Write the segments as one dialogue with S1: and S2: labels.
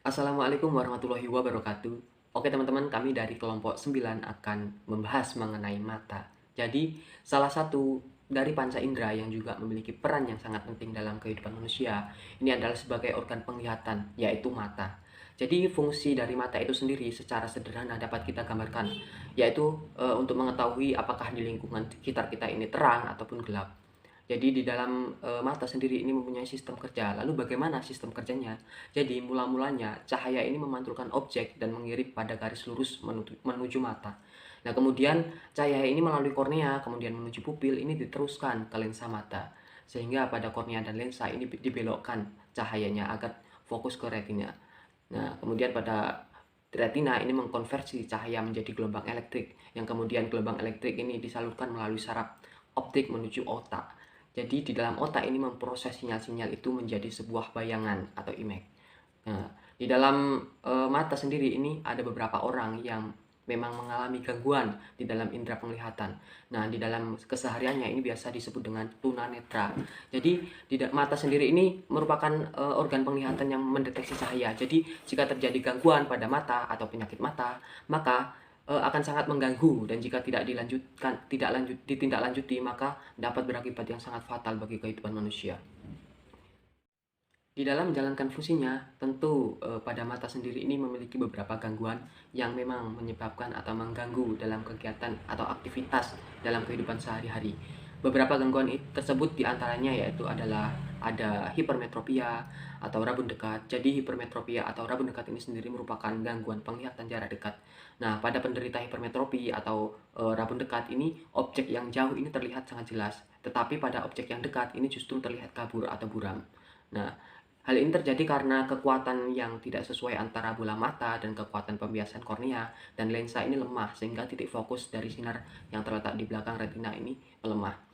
S1: Assalamualaikum warahmatullahi wabarakatuh. Oke teman-teman, kami dari kelompok 9 akan membahas mengenai mata. Jadi, salah satu dari panca indera yang juga memiliki peran yang sangat penting dalam kehidupan manusia, ini adalah sebagai organ penglihatan, yaitu mata. Jadi, fungsi dari mata itu sendiri secara sederhana dapat kita gambarkan, yaitu untuk mengetahui apakah di lingkungan sekitar kita ini terang ataupun gelap. Jadi di dalam mata sendiri ini mempunyai sistem kerja. Lalu bagaimana sistem kerjanya? Jadi mula-mulanya cahaya ini memantulkan objek dan mengirim pada garis lurus menuju mata. Nah, kemudian cahaya ini melalui kornea, kemudian menuju pupil, ini diteruskan ke lensa mata. Sehingga pada kornea dan lensa ini dibelokkan cahayanya agar fokus ke retina. Nah, kemudian pada retina ini mengkonversi cahaya menjadi gelombang elektrik, yang kemudian gelombang elektrik ini disalurkan melalui saraf optik menuju otak. Jadi di dalam otak ini memproses sinyal-sinyal itu menjadi sebuah bayangan atau image. Nah, di dalam mata sendiri ini ada beberapa orang yang memang mengalami gangguan di dalam indera penglihatan. Nah, di dalam kesehariannya ini biasa disebut dengan tunanetra. Jadi di mata sendiri ini merupakan organ penglihatan yang mendeteksi cahaya. Jadi jika terjadi gangguan pada mata atau penyakit mata, maka akan sangat mengganggu, dan jika tidak ditindaklanjuti maka dapat berakibat yang sangat fatal bagi kehidupan manusia. Di dalam menjalankan fungsinya, tentu pada mata sendiri ini memiliki beberapa gangguan yang memang menyebabkan atau mengganggu dalam kegiatan atau aktivitas dalam kehidupan sehari-hari. Beberapa gangguan tersebut diantaranya yaitu adalah ada hipermetropia atau rabun dekat. Jadi hipermetropia atau rabun dekat ini sendiri merupakan gangguan penglihatan jarak dekat. Nah, pada penderita hipermetropi atau rabun dekat ini, objek yang jauh ini terlihat sangat jelas, tetapi pada objek yang dekat ini justru terlihat kabur atau buram. Nah, hal ini terjadi karena kekuatan yang tidak sesuai antara bola mata dan kekuatan pembiasan kornea dan lensa ini lemah, sehingga titik fokus dari sinar yang terletak di belakang retina ini melemah.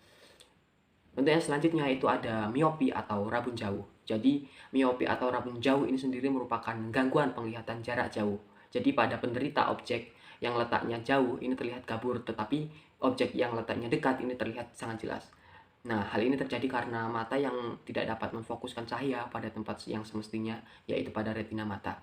S1: Untuk yang selanjutnya itu ada miopi atau rabun jauh. Jadi miopi atau rabun jauh ini sendiri merupakan gangguan penglihatan jarak jauh. Jadi pada penderita objek yang letaknya jauh ini terlihat kabur, tetapi objek yang letaknya dekat ini terlihat sangat jelas. Nah, hal ini terjadi karena mata yang tidak dapat memfokuskan cahaya pada tempat yang semestinya, yaitu pada retina mata.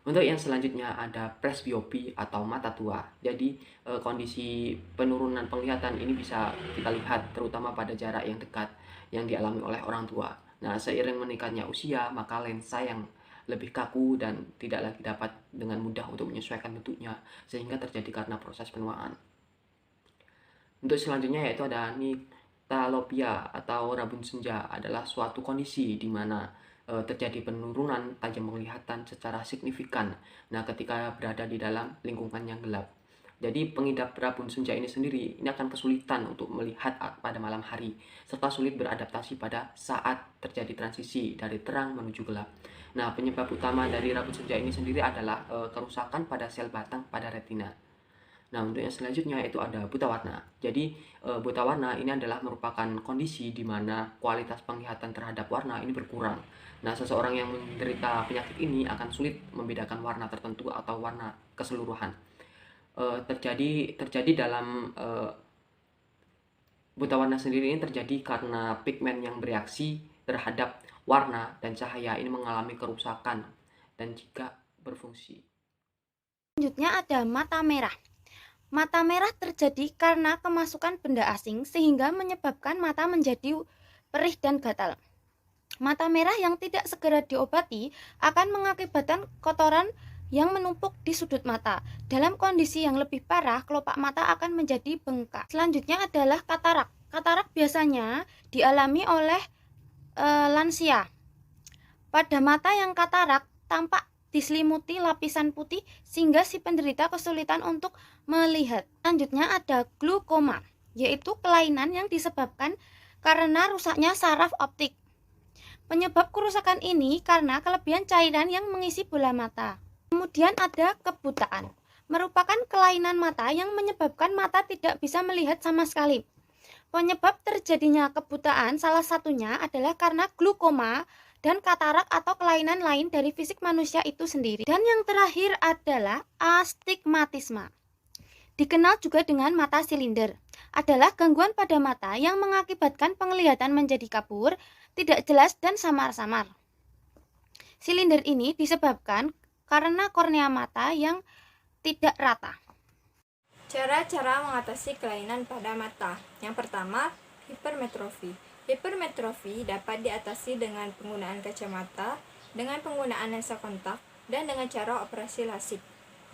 S1: Untuk yang selanjutnya ada presbiopi atau mata tua. Jadi kondisi penurunan penglihatan ini bisa kita lihat terutama pada jarak yang dekat yang dialami oleh orang tua. Nah, seiring meningkatnya usia, maka lensa yang lebih kaku dan tidak lagi dapat dengan mudah untuk menyesuaikan bentuknya, sehingga terjadi karena proses penuaan. Untuk selanjutnya yaitu ada nitalopia atau rabun senja, adalah suatu kondisi di mana terjadi penurunan tajam penglihatan secara signifikan. Nah, ketika berada di dalam lingkungan yang gelap. Jadi pengidap rabun senja ini sendiri ini akan kesulitan untuk melihat pada malam hari, serta sulit beradaptasi pada saat terjadi transisi dari terang menuju gelap. Nah, penyebab utama dari rabun senja ini sendiri adalah kerusakan pada sel batang pada retina. Nah, untuk yang selanjutnya itu ada buta warna. Jadi, buta warna ini adalah merupakan kondisi di mana kualitas penglihatan terhadap warna ini berkurang. Nah, seseorang yang menderita penyakit ini akan sulit membedakan warna tertentu atau warna keseluruhan. Terjadi dalam buta warna sendiri ini terjadi karena pigmen yang bereaksi terhadap warna dan cahaya ini mengalami kerusakan dan jika berfungsi.
S2: Selanjutnya ada mata merah. Mata merah terjadi karena kemasukan benda asing sehingga menyebabkan mata menjadi perih dan gatal. Mata merah yang tidak segera diobati akan mengakibatkan kotoran yang menumpuk di sudut mata. Dalam kondisi yang lebih parah, kelopak mata akan menjadi bengkak. Selanjutnya adalah katarak. Katarak biasanya dialami oleh lansia. Pada mata yang katarak tampak diselimuti lapisan putih sehingga si penderita kesulitan untuk melihat. Selanjutnya ada glaukoma, yaitu kelainan yang disebabkan karena rusaknya saraf optik. Penyebab kerusakan ini karena kelebihan cairan yang mengisi bola mata. Kemudian ada kebutaan, merupakan kelainan mata yang menyebabkan mata tidak bisa melihat sama sekali. Penyebab terjadinya kebutaan salah satunya adalah karena glaukoma dan katarak atau kelainan lain dari fisik manusia itu sendiri. Dan yang terakhir adalah astigmatisme. Dikenal juga dengan mata silinder. Adalah gangguan pada mata yang mengakibatkan penglihatan menjadi kabur, tidak jelas dan samar-samar. Silinder ini disebabkan karena kornea mata yang tidak rata.
S3: Cara-cara mengatasi kelainan pada mata. Yang pertama, hipermetrofi. Hipermetrofi dapat diatasi dengan penggunaan kacamata, dengan penggunaan lensa kontak, dan dengan cara operasi lasik.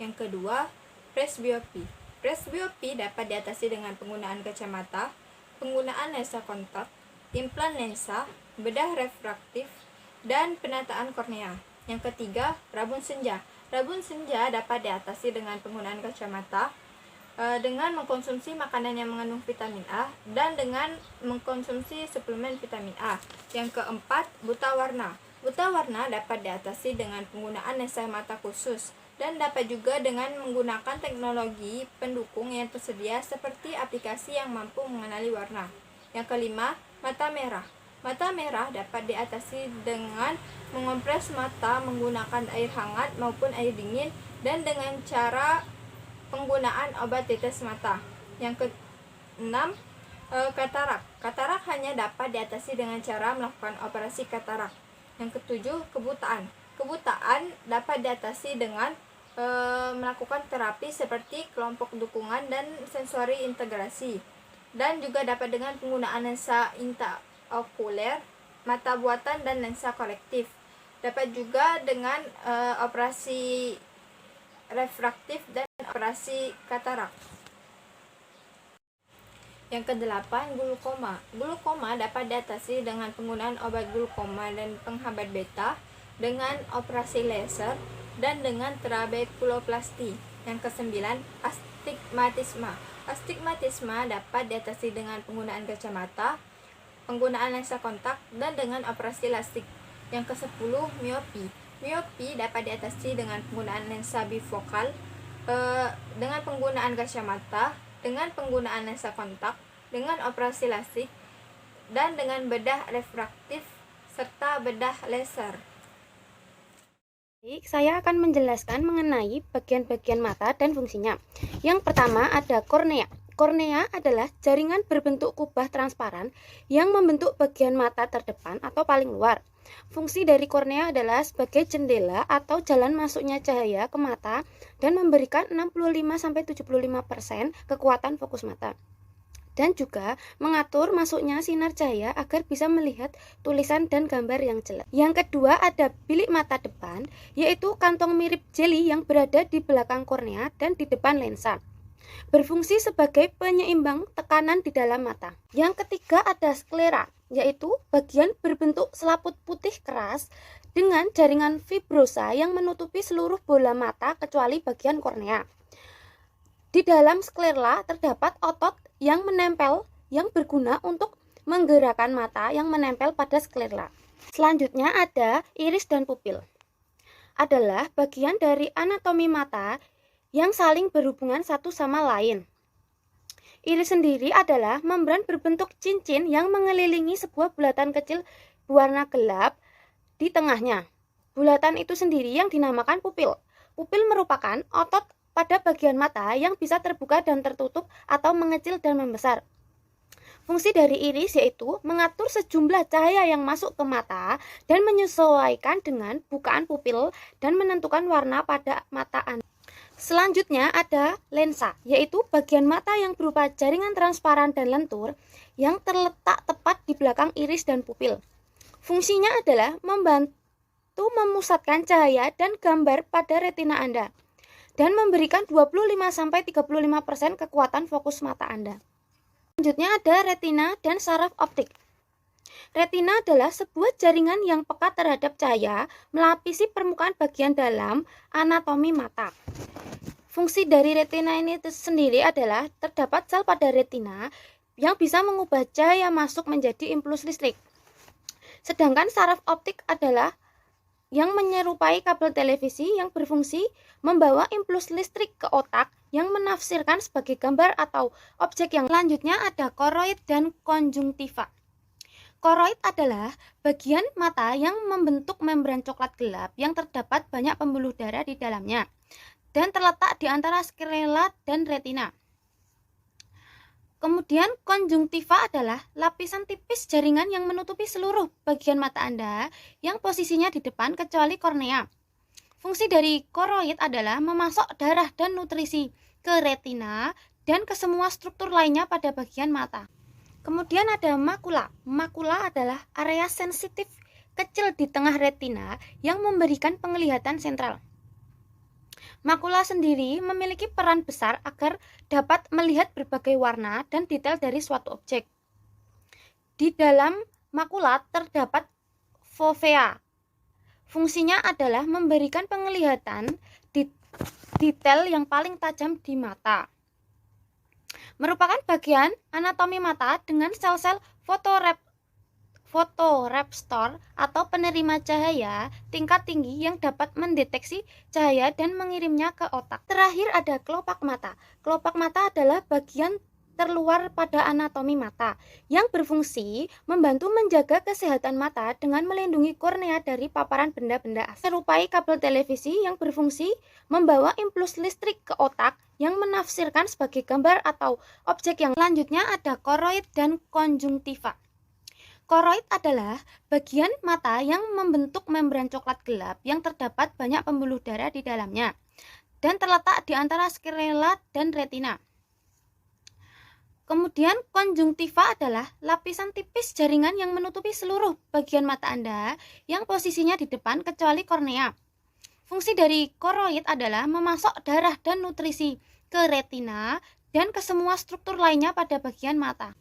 S3: Yang kedua, presbiopi. Presbiopi dapat diatasi dengan penggunaan kacamata, penggunaan lensa kontak, implan lensa, bedah refraktif, dan penataan kornea. Yang ketiga, rabun senja. Rabun senja dapat diatasi dengan penggunaan kacamata, dengan mengkonsumsi makanan yang mengandung vitamin A, dan dengan mengkonsumsi suplemen vitamin A. Yang keempat, buta warna. Buta warna dapat diatasi dengan penggunaan lensa mata khusus, dan dapat juga dengan menggunakan teknologi pendukung yang tersedia seperti aplikasi yang mampu mengenali warna. Yang kelima, mata merah. Mata merah dapat diatasi dengan mengompres mata menggunakan air hangat maupun air dingin, dan dengan cara penggunaan obat tetes mata. Yang keenam, katarak. Katarak hanya dapat diatasi dengan cara melakukan operasi katarak. Yang ketujuh, kebutaan. Kebutaan dapat diatasi dengan melakukan terapi seperti kelompok dukungan dan sensori integrasi, dan juga dapat dengan penggunaan lensa intraokuler, mata buatan, dan lensa korektif. Dapat juga dengan operasi refraktif dan operasi katarak. Yang kedelapan, glukoma. Glukoma dapat diatasi dengan penggunaan obat glukoma dan penghambat beta, dengan operasi laser, dan dengan trabekuloplasti. Yang kesembilan, astigmatisme. Astigmatisme dapat diatasi dengan penggunaan kacamata, penggunaan lensa kontak, dan dengan operasi lasik. Yang kesepuluh, miopi. Miopi dapat diatasi dengan penggunaan lensa bifokal, dengan penggunaan kacamata, dengan penggunaan lensa kontak, dengan operasi lasik, dan dengan bedah refraktif serta bedah laser.
S2: Baik, saya akan menjelaskan mengenai bagian-bagian mata dan fungsinya. Yang pertama ada kornea. Kornea adalah jaringan berbentuk kubah transparan yang membentuk bagian mata terdepan atau paling luar. Fungsi dari kornea adalah sebagai jendela atau jalan masuknya cahaya ke mata dan memberikan 65-75% kekuatan fokus mata. Dan juga mengatur masuknya sinar cahaya agar bisa melihat tulisan dan gambar yang jelas. Yang kedua ada bilik mata depan, yaitu kantong mirip jeli yang berada di belakang kornea dan di depan lensa. Berfungsi sebagai penyeimbang tekanan di dalam mata. Yang ketiga ada sklera, yaitu bagian berbentuk selaput putih keras dengan jaringan fibrosa yang menutupi seluruh bola mata kecuali bagian kornea. Di dalam sklera terdapat otot yang menempel yang berguna untuk menggerakkan mata yang menempel pada sklera. Selanjutnya ada iris dan pupil. Adalah bagian dari anatomi mata yang saling berhubungan satu sama lain. Iris sendiri adalah membran berbentuk cincin yang mengelilingi sebuah bulatan kecil berwarna gelap di tengahnya. Bulatan itu sendiri yang dinamakan pupil. Pupil merupakan otot pada bagian mata yang bisa terbuka dan tertutup atau mengecil dan membesar. Fungsi dari iris yaitu mengatur sejumlah cahaya yang masuk ke mata dan menyesuaikan dengan bukaan pupil dan menentukan warna pada mata Anda. Selanjutnya ada lensa, yaitu bagian mata yang berupa jaringan transparan dan lentur yang terletak tepat di belakang iris dan pupil. Fungsinya adalah membantu memusatkan cahaya dan gambar pada retina Anda dan memberikan 25-35% kekuatan fokus mata Anda. Selanjutnya ada retina dan saraf optik. Retina adalah sebuah jaringan yang peka terhadap cahaya melapisi permukaan bagian dalam anatomi mata. Fungsi dari retina ini sendiri adalah terdapat sel pada retina yang bisa mengubah cahaya masuk menjadi impuls listrik. Sedangkan saraf optik adalah yang menyerupai kabel televisi yang berfungsi membawa impuls listrik ke otak yang menafsirkan sebagai gambar atau objek yang selanjutnya ada koroid dan konjungtiva. Koroid adalah bagian mata yang membentuk membran coklat gelap yang terdapat banyak pembuluh darah di dalamnya dan terletak di antara sklera dan retina. Kemudian konjungtiva adalah lapisan tipis jaringan yang menutupi seluruh bagian mata Anda yang posisinya di depan kecuali kornea. Fungsi dari koroid adalah memasok darah dan nutrisi ke retina dan ke semua struktur lainnya pada bagian mata. Kemudian ada makula. Makula adalah area sensitif kecil di tengah retina yang memberikan penglihatan sentral. Makula sendiri memiliki peran besar agar dapat melihat berbagai warna dan detail dari suatu objek. Di dalam makula terdapat fovea. Fungsinya adalah memberikan penglihatan detail yang paling tajam di mata. Merupakan bagian anatomi mata dengan sel-sel fotoresptor atau penerima cahaya tingkat tinggi yang dapat mendeteksi cahaya dan mengirimnya ke otak. Terakhir ada kelopak mata. Kelopak mata adalah bagian terluar pada anatomi mata yang berfungsi membantu menjaga kesehatan mata dengan melindungi kornea dari paparan benda-benda asing. Serupai kabel televisi yang berfungsi membawa impuls listrik ke otak yang menafsirkan sebagai gambar atau objek yang selanjutnya ada koroid dan konjungtiva. Koroid adalah bagian mata yang membentuk membran coklat gelap yang terdapat banyak pembuluh darah di dalamnya dan terletak di antara sklera dan retina. Kemudian konjungtiva adalah lapisan tipis jaringan yang menutupi seluruh bagian mata Anda yang posisinya di depan kecuali kornea. Fungsi dari koroid adalah memasok darah dan nutrisi ke retina dan ke semua struktur lainnya pada bagian mata.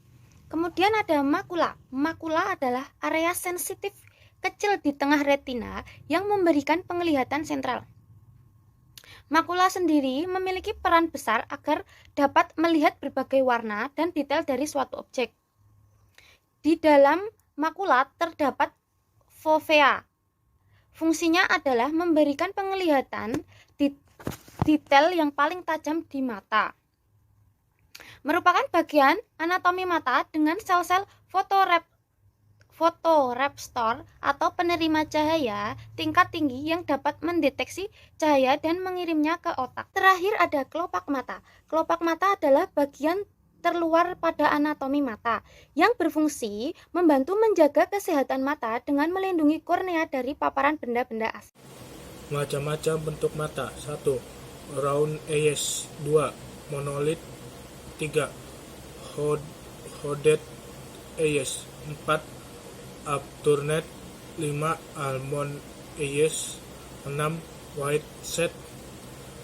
S2: Kemudian ada makula. Makula adalah area sensitif kecil di tengah retina yang memberikan penglihatan sentral. Makula sendiri memiliki peran besar agar dapat melihat berbagai warna dan detail dari suatu objek. Di dalam makula terdapat fovea. Fungsinya adalah memberikan penglihatan detail yang paling tajam di mata. Merupakan bagian anatomi mata dengan sel-sel fotoresptor atau penerima cahaya tingkat tinggi yang dapat mendeteksi cahaya dan mengirimnya ke otak. Terakhir ada kelopak mata. Kelopak mata adalah bagian terluar pada anatomi mata yang berfungsi membantu menjaga kesehatan mata dengan melindungi kornea dari paparan benda-benda asing.
S4: Macam-macam bentuk mata. 1. Round eyes. 2. Monolith. 3. Hooded eyes. 4. Upturned. 5. Almond eyes. 6. Wide set.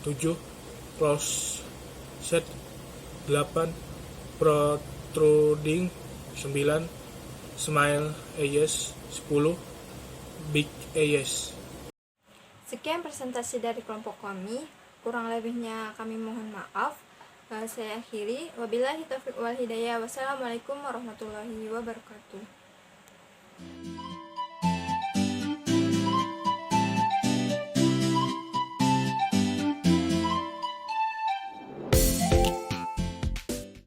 S4: 7. Close set. 8. Protruding. 9. Smile eyes. 10. Big eyes.
S3: Sekian presentasi dari kelompok kami. Kurang lebihnya kami mohon maaf. Saya akhiri. Wabillahi taufiq wal hidayah. Wassalamualaikum warahmatullahi wabarakatuh.